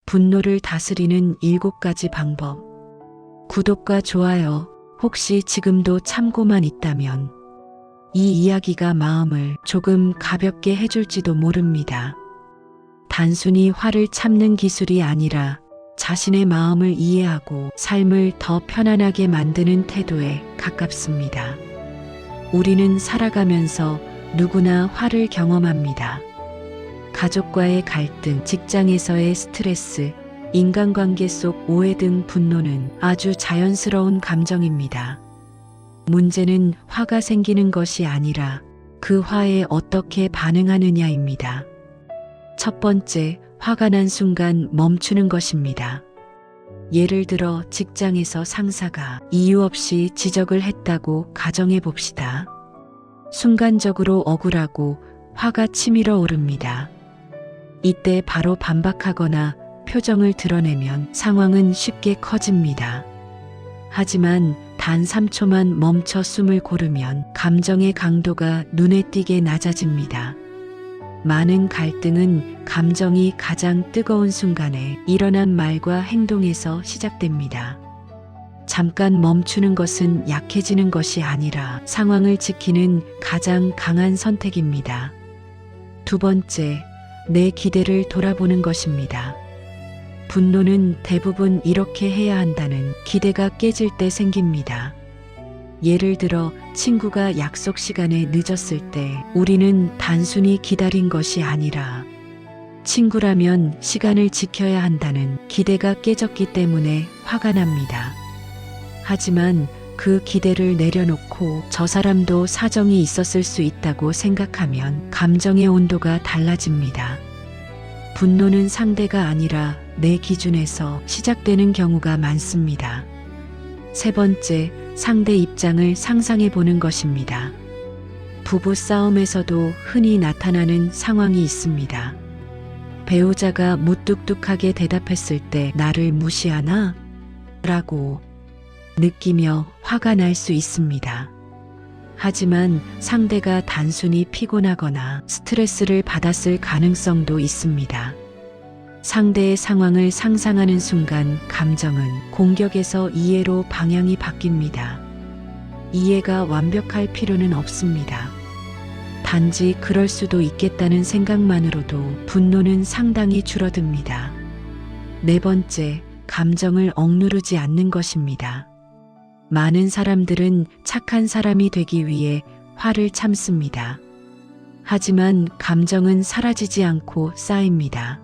분노를 다스리는 7가지 방법. 구독과 좋아요, 혹시 지금도 참고만 있다면 이 이야기가 마음을 조금 가볍게 해줄지도 모릅니다. 단순히 화를 참는 기술이 아니라 자신의 마음을 이해하고 삶을 더 편안하게 만드는 태도에 가깝습니다. 우리는 살아가면서 누구나 화를 경험합니다. 가족과의 갈등, 직장에서의 스트레스, 인간관계 속 오해 등 분노는 아주 자연스러운 감정입니다. 문제는 화가 생기는 것이 아니라 그 화에 어떻게 반응하느냐입니다. 첫 번째, 화가 난 순간 멈추는 것입니다. 예를 들어 직장에서 상사가 이유 없이 지적을 했다고 가정해 봅시다. 순간적으로 억울하고 화가 치밀어 오릅니다. 이때 바로 반박하거나 표정을 드러내면 상황은 쉽게 커집니다. 하지만 단 3초만 멈춰 숨을 고르면 감정의 강도가 눈에 띄게 낮아집니다. 많은 갈등은 감정이 가장 뜨거운 순간에 일어난 말과 행동에서 시작됩니다. 잠깐 멈추는 것은 약해지는 것이 아니라 상황을 지키는 가장 강한 선택입니다. 두 번째, 내 기대를 돌아보는 것입니다. 분노는 대부분 이렇게 해야 한다는 기대가 깨질 때 생깁니다. 예를 들어 친구가 약속 시간에 늦었을 때 우리는 단순히 기다린 것이 아니라 친구라면 시간을 지켜야 한다는 기대가 깨졌기 때문에 화가 납니다. 하지만 그 기대를 내려놓고 저 사람도 사정이 있었을 수 있다고 생각하면 감정의 온도가 달라집니다. 분노는 상대가 아니라 내 기준에서 시작되는 경우가 많습니다. 세 번째, 상대 입장을 상상해 보는 것입니다. 부부 싸움에서도 흔히 나타나는 상황이 있습니다. 배우자가 무뚝뚝하게 대답했을 때 나를 무시하나? 라고 느끼며 화가 날 수 있습니다. 하지만 상대가 단순히 피곤하거나 스트레스를 받았을 가능성도 있습니다. 상대의 상황을 상상하는 순간 감정은 공격에서 이해로 방향이 바뀝니다. 이해가 완벽할 필요는 없습니다. 단지 그럴 수도 있겠다는 생각만으로도 분노는 상당히 줄어듭니다. 네 번째, 감정을 억누르지 않는 것입니다. 많은 사람들은 착한 사람이 되기 위해 화를 참습니다. 하지만 감정은 사라지지 않고 쌓입니다.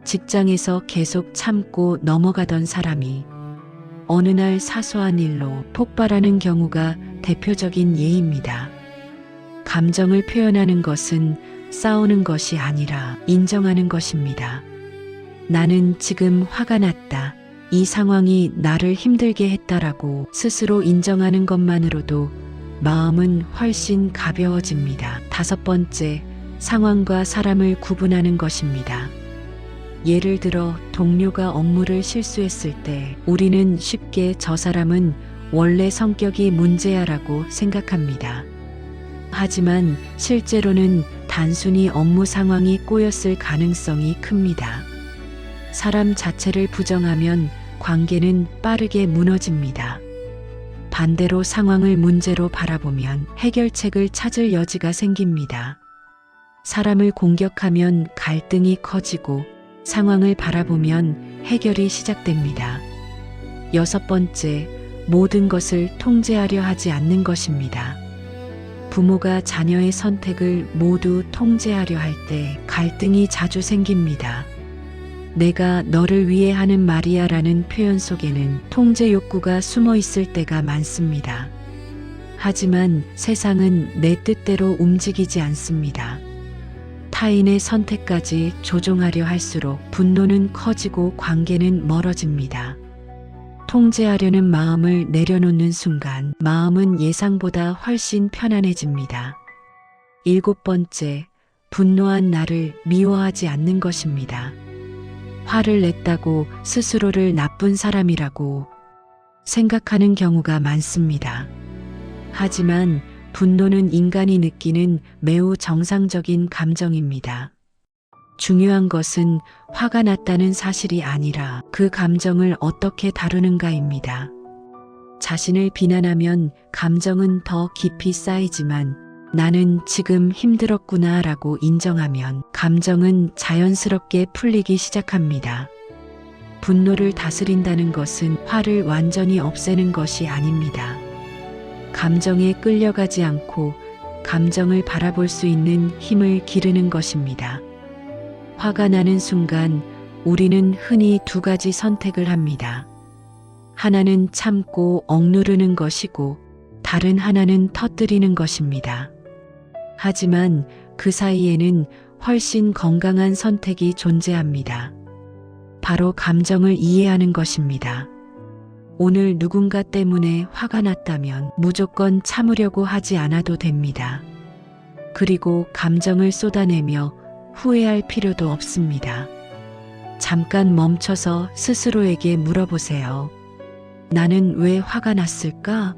직장에서 계속 참고 넘어가던 사람이 어느 날 사소한 일로 폭발하는 경우가 대표적인 예입니다. 감정을 표현하는 것은 싸우는 것이 아니라 인정하는 것입니다. 나는 지금 화가 났다. 이 상황이 나를 힘들게 했다라고 스스로 인정하는 것만으로도 마음은 훨씬 가벼워집니다. 다섯 번째, 상황과 사람을 구분하는 것입니다. 예를 들어 동료가 업무를 실수했을 때 우리는 쉽게 저 사람은 원래 성격이 문제야라고 생각합니다. 하지만 실제로는 단순히 업무 상황이 꼬였을 가능성이 큽니다. 사람 자체를 부정하면 관계는 빠르게 무너집니다. 반대로 상황을 문제로 바라보면 해결책을 찾을 여지가 생깁니다. 사람을 공격하면 갈등이 커지고 상황을 바라보면 해결이 시작됩니다. 여섯 번째, 모든 것을 통제하려 하지 않는 것입니다. 부모가 자녀의 선택을 모두 통제하려 할 때 갈등이 자주 생깁니다. 내가 너를 위해 하는 말이야 라는 표현 속에는 통제 욕구가 숨어 있을 때가 많습니다. 하지만 세상은 내 뜻대로 움직이지 않습니다. 타인의 선택까지 조종하려 할수록 분노는 커지고 관계는 멀어집니다. 통제하려는 마음을 내려놓는 순간 마음은 예상보다 훨씬 편안해집니다. 일곱 번째, 분노한 나를 미워하지 않는 것입니다. 화를 냈다고 스스로를 나쁜 사람이라고 생각하는 경우가 많습니다. 하지만 분노는 인간이 느끼는 매우 정상적인 감정입니다. 중요한 것은 화가 났다는 사실이 아니라 그 감정을 어떻게 다루는가입니다. 자신을 비난하면 감정은 더 깊이 쌓이지만 나는 지금 힘들었구나 라고 인정하면 감정은 자연스럽게 풀리기 시작합니다. 분노를 다스린다는 것은 화를 완전히 없애는 것이 아닙니다. 감정에 끌려가지 않고 감정을 바라볼 수 있는 힘을 기르는 것입니다. 화가 나는 순간 우리는 흔히 두 가지 선택을 합니다. 하나는 참고 억누르는 것이고 다른 하나는 터뜨리는 것입니다. 하지만 그 사이에는 훨씬 건강한 선택이 존재합니다. 바로 감정을 이해하는 것입니다. 오늘 누군가 때문에 화가 났다면 무조건 참으려고 하지 않아도 됩니다. 그리고 감정을 쏟아내며 후회할 필요도 없습니다. 잠깐 멈춰서 스스로에게 물어보세요. 나는 왜 화가 났을까?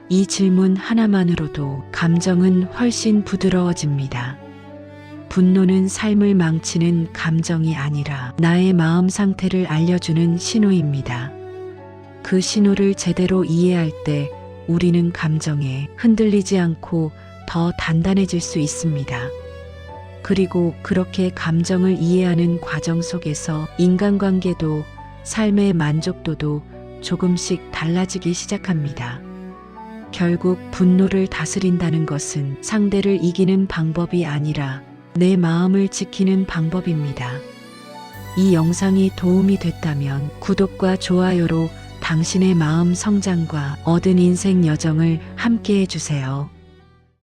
이 질문 하나만으로도 감정은 훨씬 부드러워집니다. 분노는 삶을 망치는 감정이 아니라 나의 마음 상태를 알려주는 신호입니다. 그 신호를 제대로 이해할 때 우리는 감정에 흔들리지 않고 더 단단해질 수 있습니다. 그리고 그렇게 감정을 이해하는 과정 속에서 인간관계도 삶의 만족도도 조금씩 달라지기 시작합니다. 결국 분노를 다스린다는 것은 상대를 이기는 방법이 아니라 내 마음을 지키는 방법입니다. 이 영상이 도움이 됐다면 구독과 좋아요로 당신의 마음 성장과 얻은 인생 여정을 함께 해주세요.